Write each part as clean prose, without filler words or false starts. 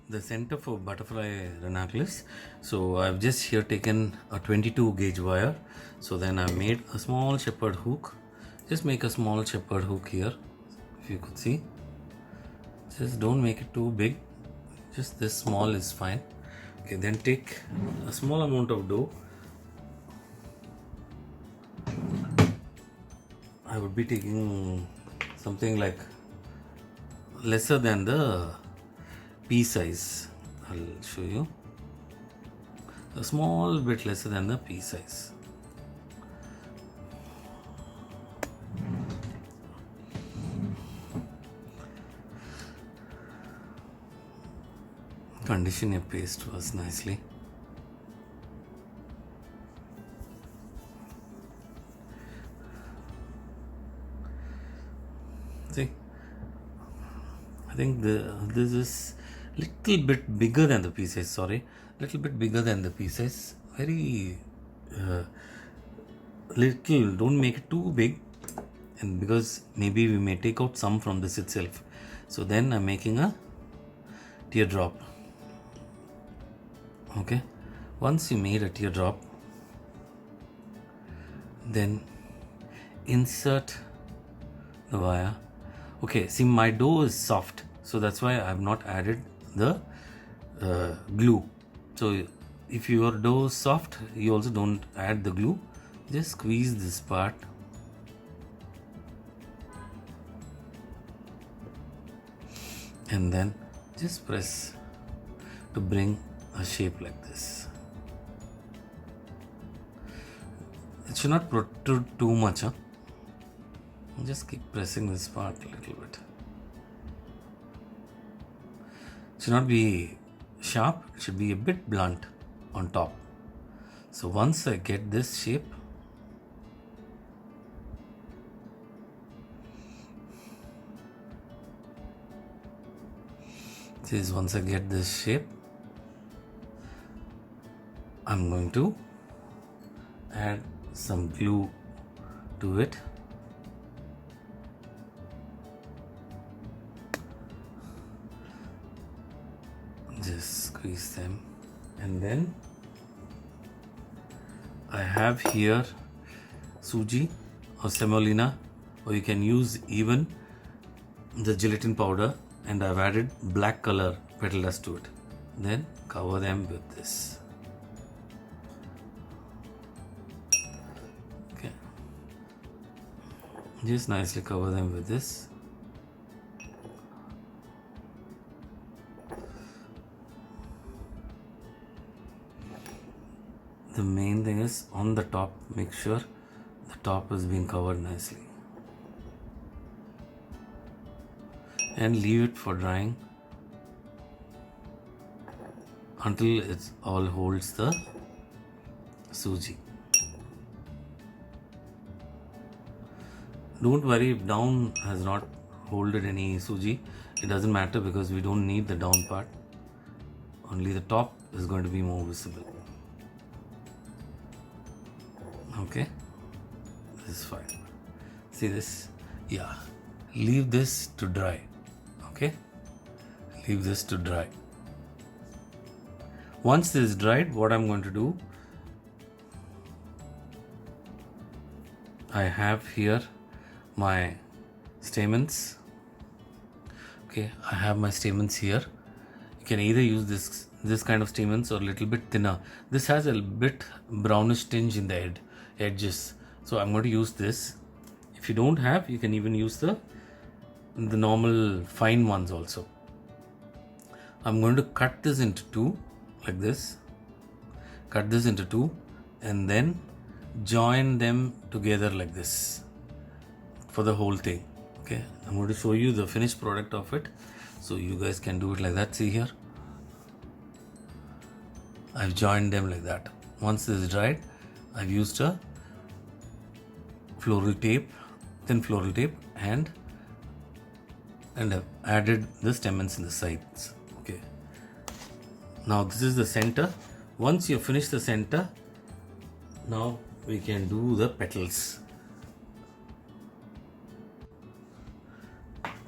the center for butterfly ranunculus. So I've just here taken a 22 gauge wire. So then I made a small shepherd hook. Just make a small shepherd hook here, if you could see. Just don't make it too big, just this small is fine. Okay, then take a small amount of dough. I would be taking something like lesser than the pea size. I'll show you. A small bit lesser than the pea size. Condition your paste was nicely. See, I think this is little bit bigger than the pea size. Sorry, little bit bigger than the pea size. Very little. Don't make it too big, and because maybe we may take out some from this itself. So then I'm making a teardrop. Okay, once you made a teardrop, then insert the wire. Okay, see, my dough is soft, so that's why I have not added the glue. So if your dough is soft, you also don't add the glue. Just squeeze this part. And then just press to bring a shape like this. It should not protrude too much, huh? Just keep pressing this part a little bit. It should not be sharp, it should be a bit blunt on top. So once I get this shape, once I get this shape, I'm going to add some glue to it. Just squeeze them, and then I have here suji or semolina, or you can use even the gelatin powder, and I've added black color petal dust to it. Then cover them with this. Okay, just nicely cover them with this. The main thing is on the top, make sure the top has been covered nicely, and leave it for drying until it all holds the suji. Don't worry if down has not holded any suji. It doesn't matter because we don't need the down part. Only the top is going to be more visible. Okay, this is fine. See this? Yeah. Leave this to dry. Okay, leave this to dry. Once this is dried, what I'm going to do, I have here my stamens. Okay, I have my stamens here. You can either use this kind of stamens or a little bit thinner. This has a bit brownish tinge in the edges, so I'm going to use this. If you don't have, you can even use the normal fine ones also. I'm going to cut this into two like this. Cut this into two and then join them together like this for the whole thing. Okay, I'm going to show you the finished product of it, so you guys can do it like that. See here, I've joined them like that. Once this is dried, I've used a floral tape, thin floral tape, and I've added the stamens in the sides. Okay, now this is the center. Once you finish the center, now we can do the petals.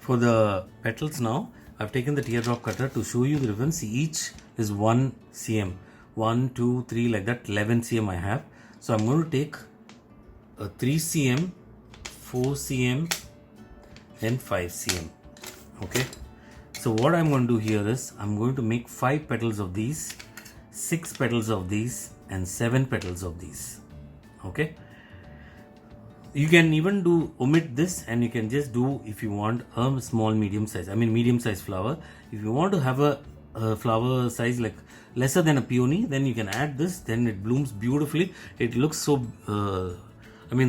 For the petals now, I've taken the teardrop cutter to show you the difference. Each is 1 cm. 1, 2, 3 like that, 11 cm I have. So I'm going to take a 3 cm, 4 cm and 5 cm. Okay. So what I'm going to do here is I'm going to make 5 petals of these, 6 petals of these and 7 petals of these. Okay. You can even omit this, and you can just do, if you want a small medium size flower. If you want to have a flower size like lesser than a peony, then you can add this, then it blooms beautifully. It looks so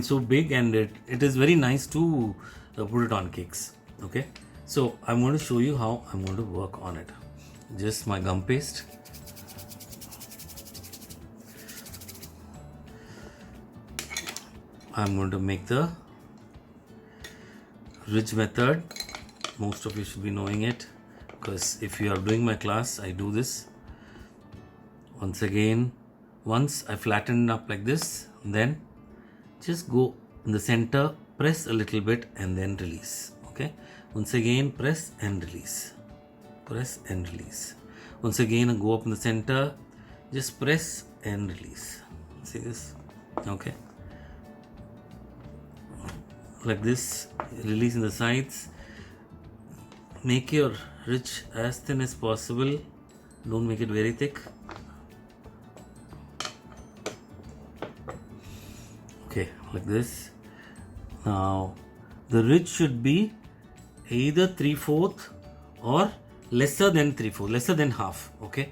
so big, and it is very nice to put it on cakes. Okay, so I'm going to show you how I'm going to work on it. Just my gum paste. I'm going to make the ridge method. Most of you should be knowing it, because if you are doing my class, I do this. Once I flatten it up like this, then just go in the center, press a little bit and then release. Okay, once again press and release, press and release. Once again go up in the center, just press and release. See this? Okay, like this, release in the sides. Make your ridge as thin as possible, don't make it very thick. Okay, like this. Now the ridge should be either 3/4 or lesser than 3/4, lesser than half. Okay,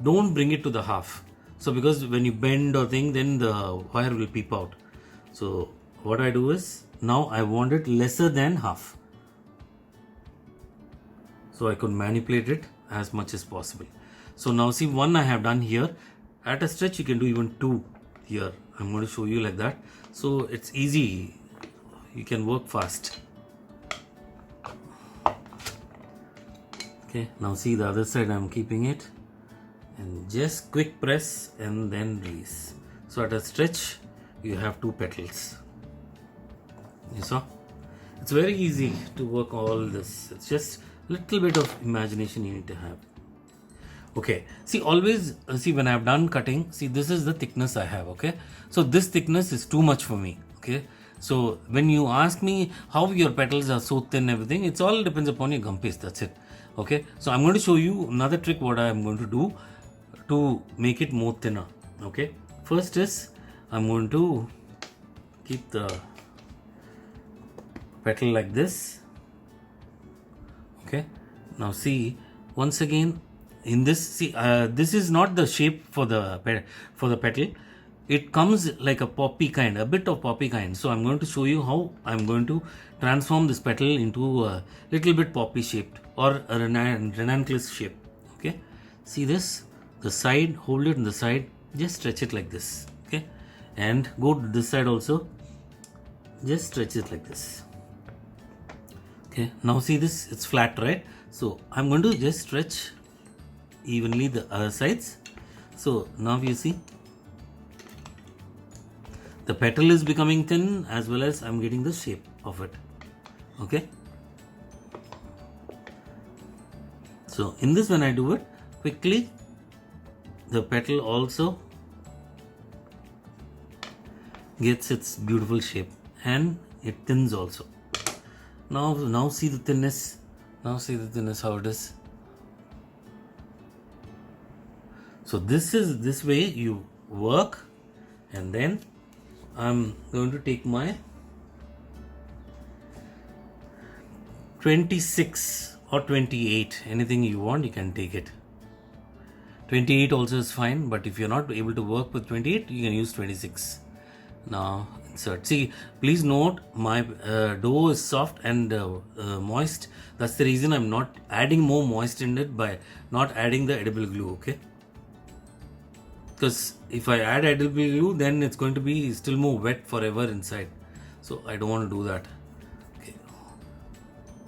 don't bring it to the half. So because when you bend or thing, then the wire will peep out. So what I do is, now I want it lesser than half, so I could manipulate it as much as possible. So now see, 1 I have done here. At a stretch you can do even 2 here. I'm going to show you like that, so it's easy, you can work fast. Okay, now see the other side, I'm keeping it, and just quick press and then release. So at a stretch you have 2 petals. You saw? It's very easy to work all this. It's just little bit of imagination you need to have. Okay, see, always see, when I have done cutting, see, this is the thickness I have. Okay, so this thickness is too much for me. Okay, so when you ask me how your petals are so thin, everything, it's all depends upon your gum paste. That's it. Okay, so I'm going to show you another trick what I am going to do to make it more thinner. Okay, first is I'm going to keep the petal like this. Okay, now see, once again in this, see, this is not the shape for the petal. It comes like a poppy kind, a bit of poppy kind. So I'm going to show you how I'm going to transform this petal into a little bit poppy shaped or a ranunculus shape. Okay, see this, the side, hold it in the side, just stretch it like this. Okay, and go to this side also, just stretch it like this. Okay, now see this, it's flat, right? So I'm going to just stretch evenly the other sides. So now you see the petal is becoming thin, as well as I'm getting the shape of it. Okay, so in this, when I do it quickly, the petal also gets its beautiful shape and it thins also. Now see the thinness. Now see the thinness, how it is. So this way you work, and then I'm going to take my 26 or 28, anything you want, you can take it. 28 also is fine, but if you're not able to work with 28, you can use 26. Now insert. See, please note, my dough is soft and moist. That's the reason I'm not adding more moist in it by not adding the edible glue. Okay, because if I add edible glue, then it's going to be still more wet forever inside, so I don't want to do that.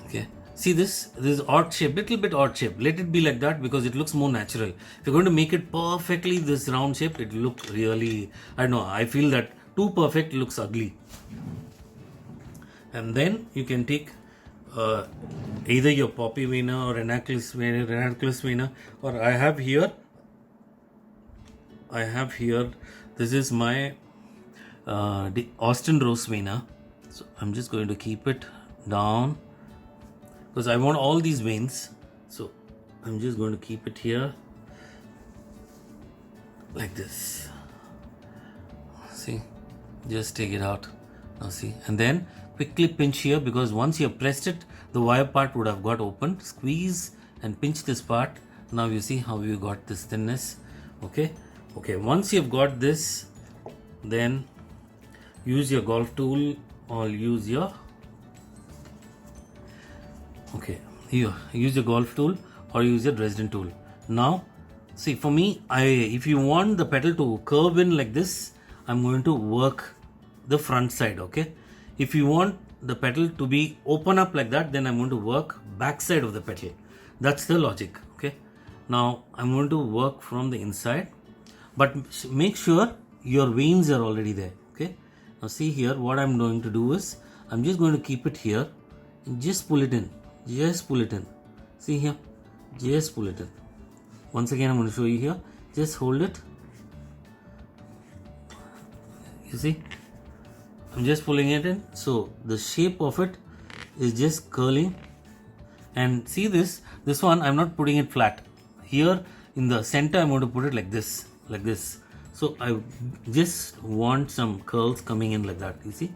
Okay, see this is odd shape, little bit odd shape. Let it be like that because it looks more natural. If you're going to make it perfectly this round shape, it will look really, I don't know, I feel that too perfect looks ugly. And then you can take either your poppy vena or ranunculus vena, or I have here, this is my the Austin Rose vena. So I'm just going to keep it down because I want all these veins. So I'm just going to keep it here like this. See, just take it out. Now see, and then quickly pinch here, because once you have pressed it, the wire part would have got open. Squeeze and pinch this part. Now you see how you got this thinness. Okay, once you have got this, then use your golf tool or use your use your golf tool or use your Dresden tool. Now see, for me, if you want the petal to curve in like this, I'm going to work the front side. Okay, if you want the petal to be open up like that, then I'm going to work back side of the petal. That's the logic. Okay, now I'm going to work from the inside, but make sure your veins are already there. Okay, now see here, what I'm going to do is I'm just going to keep it here and just pull it in. See here, just pull it in. Once again, I'm going to show you here. Just hold it. You see, I'm just pulling it in. So the shape of it is just curling. And see this one, I'm not putting it flat. Here in the center, I'm going to put it like this. So I just want some curls coming in like that. You see?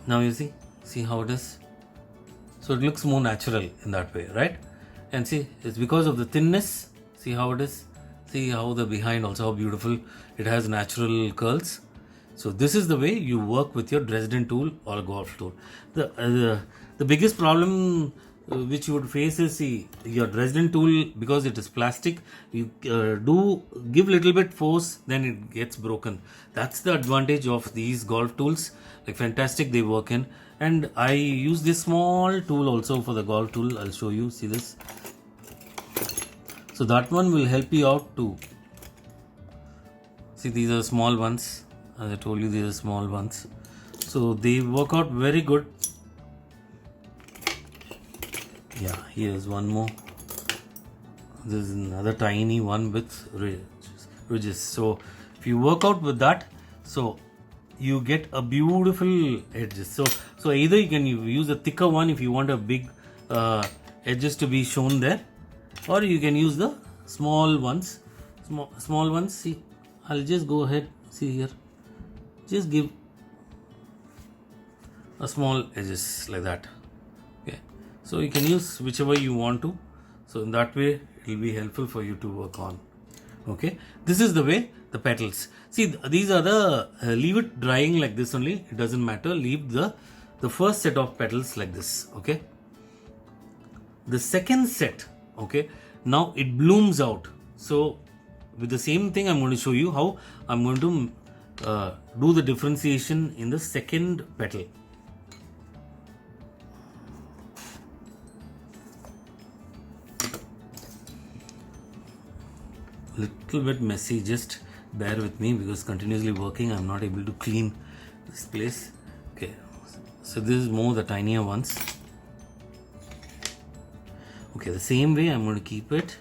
Now you see how it is. So it looks more natural in that way, right? And see, it's because of the thinness. See how it is? See how the behind also, how beautiful it has natural curls. So this is the way you work with your Dresden tool or golf tool. The biggest problem which you would face is, see, your Dresden tool, because it is plastic, you do give little bit force, then it gets broken. That's the advantage of these golf tools. Like fantastic, they work in. And I use this small tool also for the golf tool. I'll show you. See this? So that one will help you out too. See, these are small ones. As I told you, these are small ones. So they work out very good. Yeah, here's one more. This is another tiny one with ridges. So if you work out with that, so you get a beautiful edges. So either you can use a thicker one if you want a big edges to be shown there, or you can use the small ones. Small ones. See, I'll just go ahead. See here, just give a small edges like that. Okay, so you can use whichever you want to. So in that way, it will be helpful for you to work on. Okay, this is the way the petals. See, these are the leave it drying like this only. It doesn't matter. Leave the first set of petals like this. Okay, the second set. Okay, now it blooms out. So with the same thing, I'm going to show you how I'm going to do the differentiation in the second petal. Little bit messy, just bear with me, because continuously working I'm not able to clean this place. Okay, so this is more the tinier ones. Okay, the same way I'm going to keep it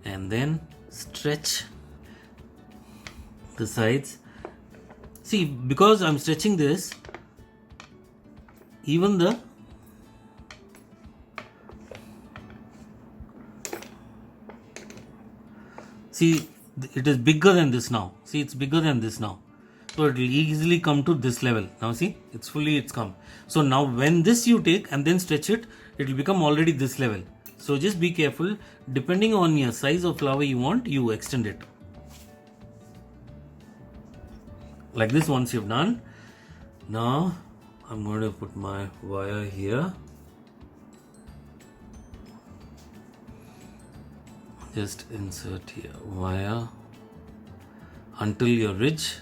and then stretch the sides. See, because I'm stretching this, even the see, it is bigger than this now. See, it's bigger than this now. So it will easily come to this level. Now see, it's come. So now when this you take and then stretch it, it will become already this level. So just be careful. Depending on your size of flower you want, you extend it. Like this once you've done. Now I'm going to put my wire here. Just insert here wire until your ridge,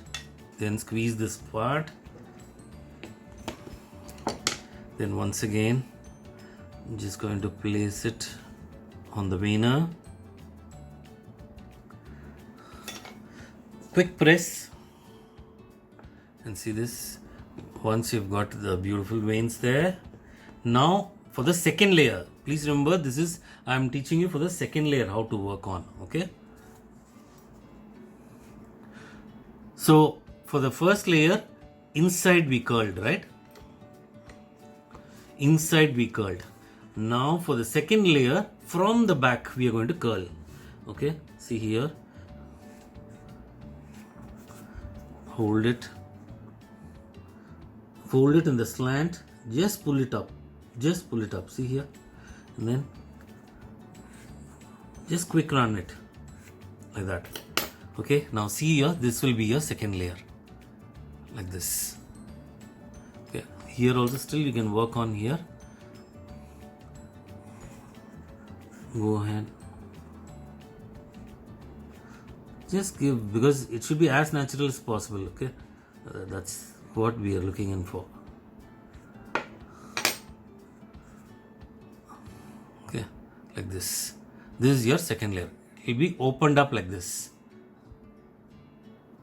then squeeze this part, then once again I'm just going to place it on the vena, quick press, and see this. Once you've got the beautiful veins there, now for the second layer. Please remember, this is, I am teaching you for the second layer how to work on. Okay. So for the first layer, inside we curled, right? Inside we curled. Now for the second layer, from the back we are going to curl. Okay, see here. Hold it. Fold it in the slant. Just pull it up. Just pull it up. See here. And then just quick run it. Like that. Okay, now see here. This will be your second layer. Like this. Okay, here also still you can work on here. Go ahead. Just give, because it should be as natural as possible. Okay, that's what we are looking in for. Okay, like this. This is your second layer. It will be opened up like this.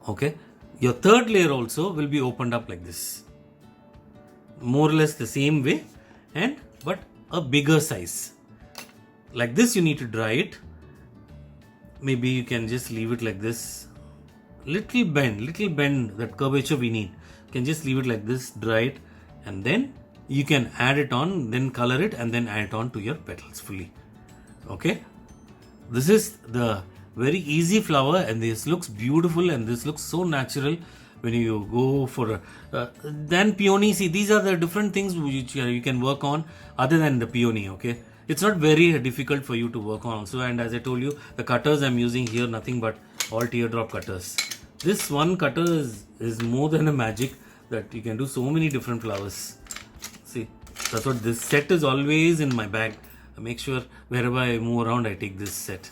Okay, your third layer also will be opened up like this. More or less the same way, and but a bigger size. Like this, you need to dry it. Maybe you can just leave it like this. Little bend, that curvature we need. You can just leave it like this, dry it, and then you can add it on, then color it, and then add it on to your petals fully. Okay. This is the very easy flower, and this looks beautiful, and this looks so natural when you go for then peony. See, these are the different things which you can work on other than the peony. Okay. It's not very difficult for you to work on also, and as I told you, the cutters I'm using here, nothing but all teardrop cutters. This one cutter is more than a magic, that you can do so many different flowers. See, that's what this set is always in my bag. I make sure wherever I move around, I take this set.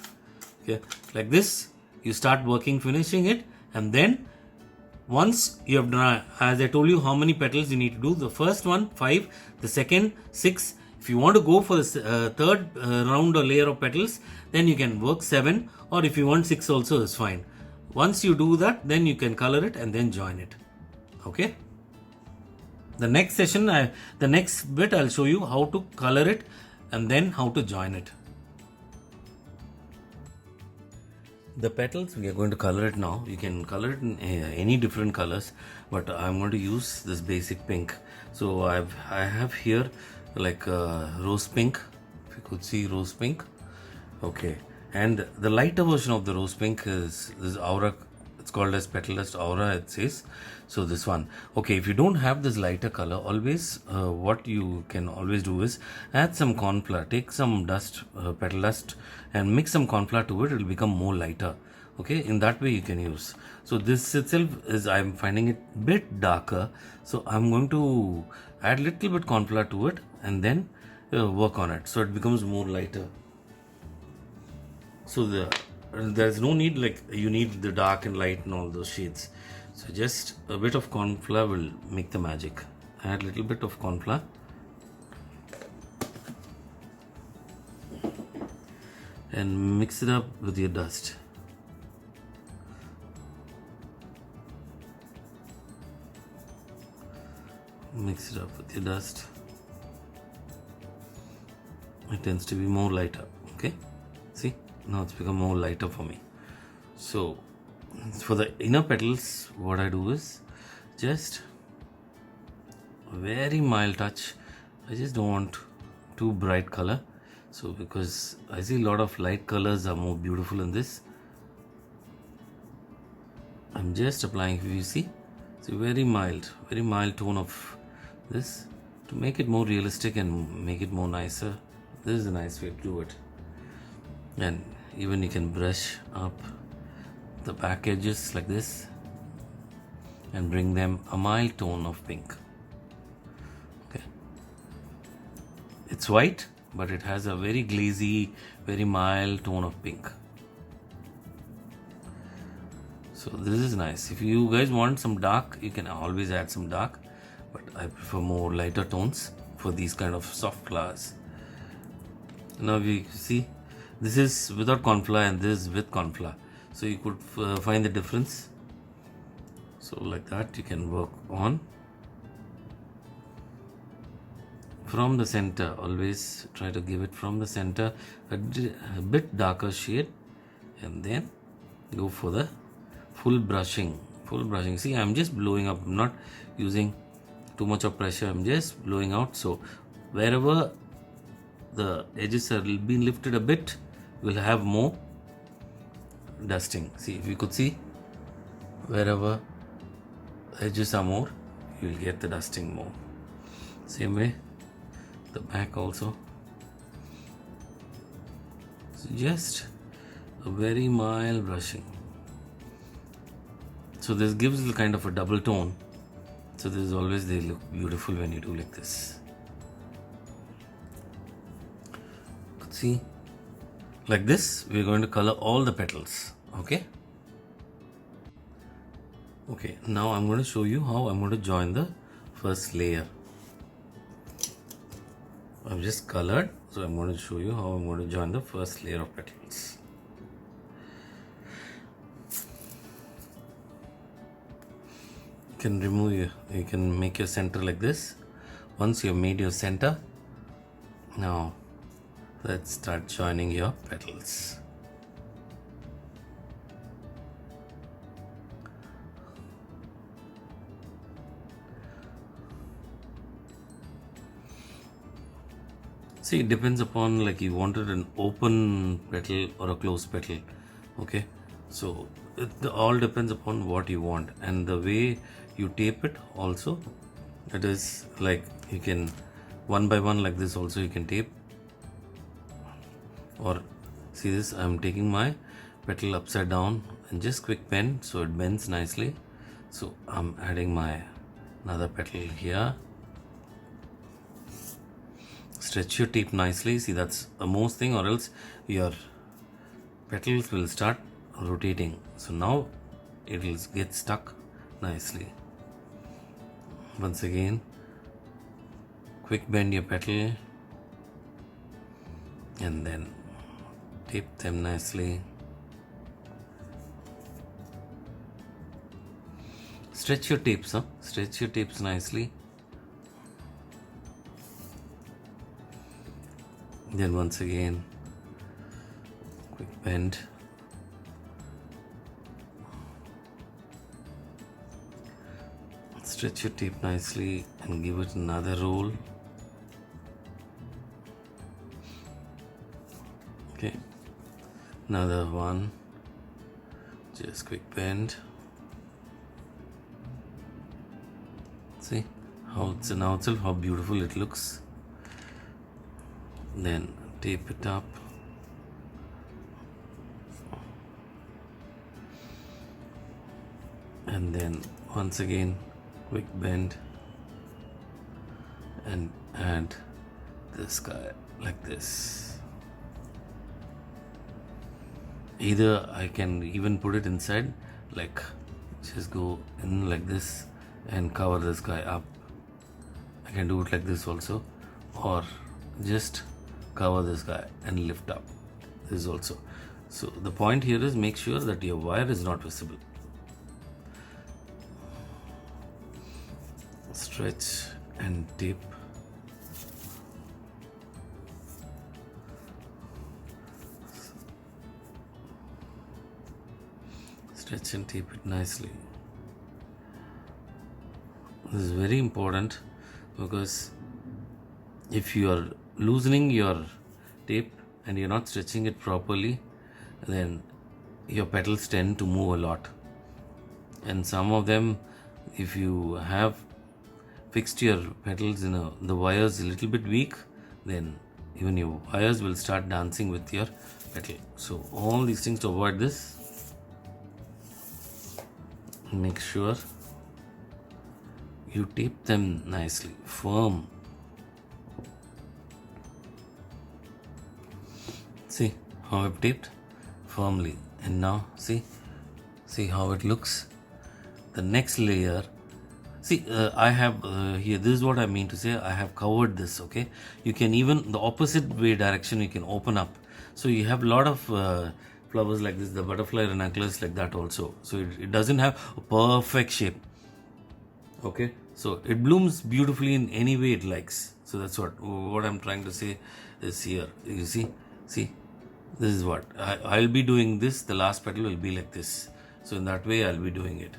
Okay, like this, you start working, finishing it, and then once you have done, as I told you, how many petals you need to do. The first one, 5, the second, 6. If you want to go for the third round or layer of petals, then you can work 7, or if you want 6 also is fine. Once you do that, then you can color it and then join it. Okay. The next session, the next bit, I'll show you how to color it and then how to join it. The petals, we are going to color it now. You can color it in any different colors, but I'm going to use this basic pink. So I have here like rose pink, if you could see rose pink. Okay, and the lighter version of the rose pink is this aura. It's called as Petal Dust Aura, it says. So this one. Okay, if you don't have this lighter color, always what you can always do is add some corn flour. Take some dust, petal dust, and mix some corn flour to it. It will become more lighter. Okay, in that way you can use. So this itself is, I'm finding it a bit darker. So I'm going to add little bit corn flour to it and then work on it. So it becomes more lighter. So there's no need like you need the dark and light and all those shades. So just a bit of corn flour will make the magic. Add a little bit of corn flour. And mix it up with your dust. Mix it up with your dust. It tends to be more lighter. Okay, see, now it's become more lighter for me. So for the inner petals, what I do is just a very mild touch. I just don't want too bright color. So because I see a lot of light colors are more beautiful in this, I'm just applying, if you see, it's a very mild tone of this to make it more realistic and make it more nicer. This is a nice way to do it. And even you can brush up the back edges like this and bring them a mild tone of pink. Okay, it's white, but it has a very glazy, very mild tone of pink. So this is nice. If you guys want some dark, you can always add some dark, but I prefer more lighter tones for these kind of soft flowers. Now we see, this is without corn flour and this is with corn flour. So you could find the difference. So like that you can work on. from the center. Always try to give it from the center, a bit darker shade, and then go for the full brushing. See, I'm just blowing up. I'm not using too much of pressure. I'm just blowing out. So wherever the edges are being lifted a bit, we'll have more dusting. See, if you could see, wherever edges are more, you'll get the dusting more. Same way the back also. So just a very mild brushing. So this gives a kind of a double tone. So this is always, they look beautiful when you do like this. See, like this we're going to color all the petals. Okay, now I'm going to show you how I'm going to join the first layer. I've just colored, so I'm going to show you how I'm going to join the first layer of petals. You can remove you can make your center like this. Once you've made your center, now let's start joining your petals. See, it depends upon, like, you wanted an open petal or a closed petal. Okay, so it all depends upon what you want, and the way you tape it also. It is like, you can one by one like this also you can tape. Or see this, I'm taking my petal upside down and just quick bend so it bends nicely. So I'm adding my another petal here. Stretch your tape nicely. See, that's the most thing, or else your petals will start rotating. So now it will get stuck nicely. Once again, quick bend your petal and then tape them nicely. Stretch your tapes, stretch your tapes nicely. Then once again, quick bend. Stretch your tape nicely and give it another roll. Okay, another one. Just quick bend. See how it's now itself, how beautiful it looks. Then tape it up. And then once again, quick bend and add this guy like this. Either I can even put it inside, like just go in like this and cover this guy up. I can do it like this also, or just cover this guy and lift up this also. So the point here is, make sure that your wire is not visible. Stretch and tape. Stretch and tape it nicely. This is very important, because if you are loosening your tape and you're not stretching it properly, then your petals tend to move a lot. And some of them, if you have fixed your petals in the wires a little bit weak, then even your wires will start dancing with your petal. So all these things, to avoid this, make sure you tape them nicely, firm. See how I've taped firmly, and now see how it looks. The next layer, see, I have here, this is what I mean to say, I have covered this. Okay, you can even the opposite way direction you can open up, so you have a lot of flowers like this, the butterfly ranunculus like that also. So it doesn't have a perfect shape. Okay, so it blooms beautifully in any way it likes. So that's what I'm trying to say is here. You see, this is what I'll be doing. This, the last petal will be like this. So in that way I'll be doing it.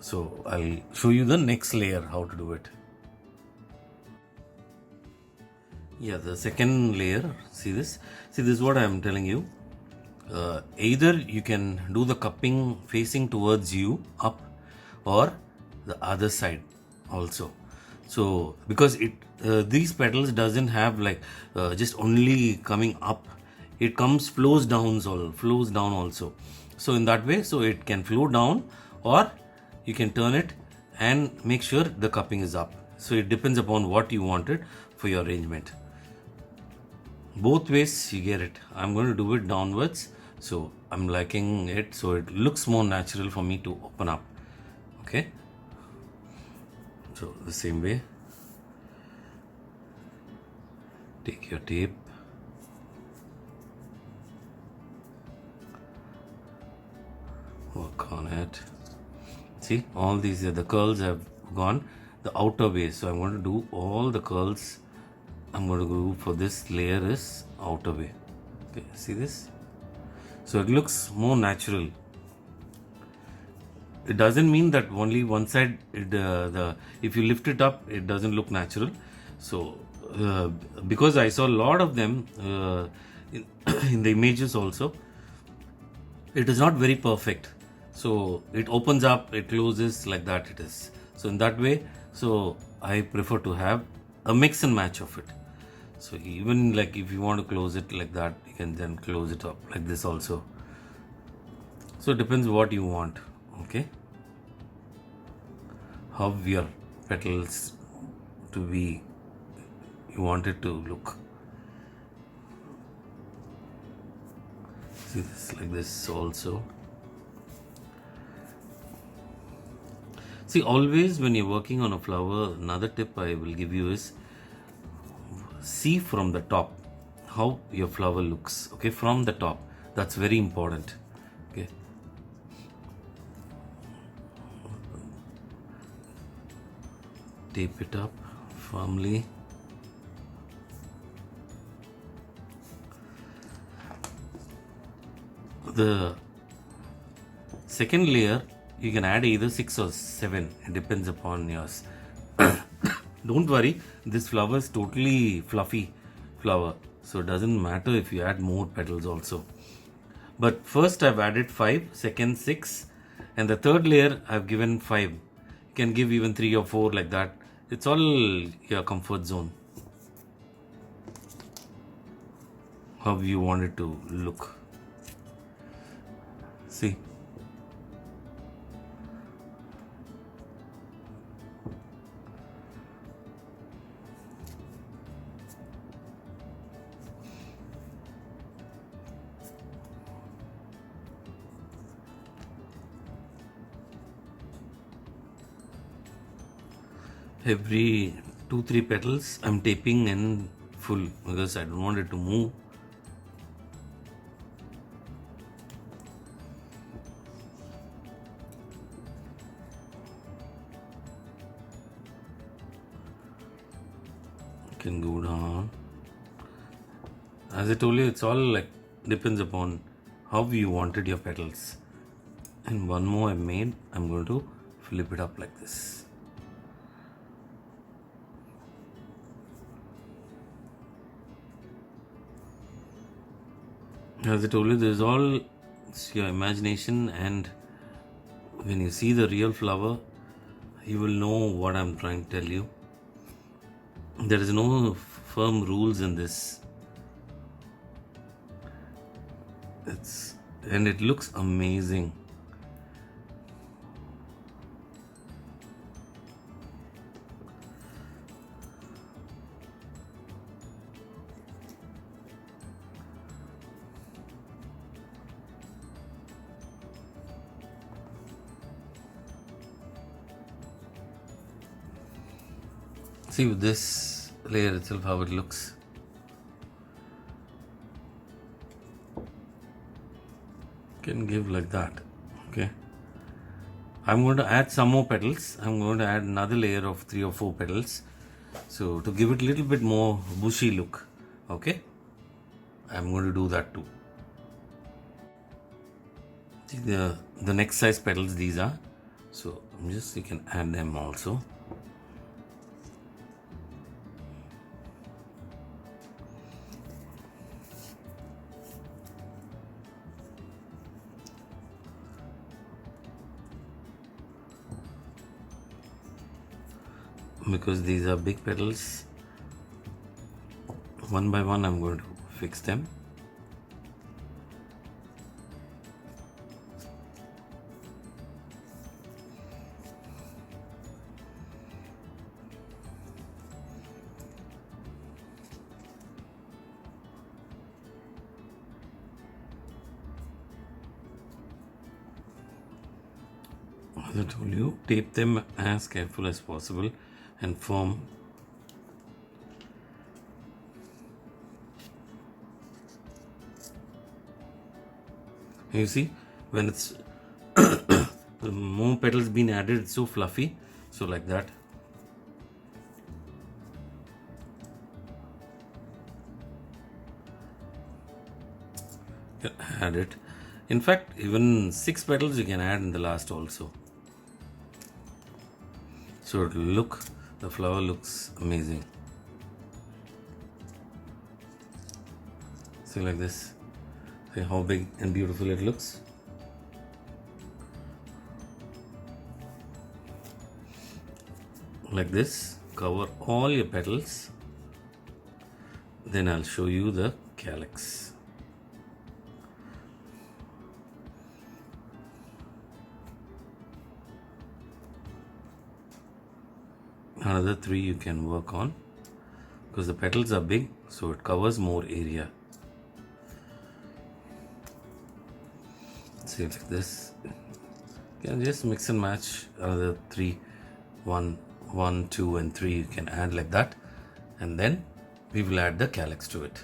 So I'll show you the next layer how to do it. Yeah, the second layer, see this is what I'm telling you. Either you can do the cupping facing towards you up, or the other side also. So because these petals doesn't have like just only coming up, it flows down also. So in that way, so it can flow down, or you can turn it and make sure the cupping is up. So it depends upon what you wanted for your arrangement. Both ways you get it. I'm going to do it downwards, so I'm liking it, so it looks more natural for me to open up. Okay, so the same way, take your tape, work on it. See, all these the curls have gone the outer way, so I'm going to do all the curls. I'm going to go for this layer is outer way. Okay, see this? So it looks more natural. It doesn't mean that only one side, if you lift it up, it doesn't look natural. So because I saw a lot of them in the images also, it is not very perfect. So it opens up, it closes, like that it is. So in that way, so I prefer to have a mix and match of it. So even like if you want to close it like that, you can then close it up like this also. So it depends what you want. Okay, how your petals to be, you want it to look. See this, like this also. See, always when you're working on a flower, another tip I will give you is see from the top how your flower looks. Okay, from the top, that's very important. Okay, tape it up firmly. The second layer, you can add either 6 or 7, it depends upon yours. Don't worry, this flower is totally fluffy flower, so it doesn't matter if you add more petals also. But first I've added 5, second 6, and the third layer I've given 5. You can give even 3 or 4 like that. It's all your comfort zone, how you want it to look. See, every 2-3 petals I'm taping in full because I don't want it to move. You can go down. As I told you, it's all like depends upon how you wanted your petals. And one more I made, I'm going to flip it up like this. As I told you, this is all it's your imagination, and when you see the real flower, you will know what I'm trying to tell you. There is no firm rules in this. And it looks amazing. See with this layer itself how it looks. Can give like that. Okay, I'm going to add some more petals. I'm going to add another layer of 3 or 4 petals. So to give it a little bit more bushy look, okay, I'm going to do that too. See the next size petals these are, so you can add them also. Because these are big petals, one by one I'm going to fix them. As I told you, tape them as careful as possible and firm. You see, when it's more petals been added, it's so fluffy. So like that. You can add it. In fact, even 6 petals you can add in the last also. So it'll look, the flower looks amazing. See, like this. See how big and beautiful it looks. Like this, cover all your petals. Then I'll show you the calyx. Another 3 you can work on, because the petals are big, so it covers more area. See, like this. You can just mix and match another 3, 1, 2 and 3 you can add like that, and then we will add the calyx to it.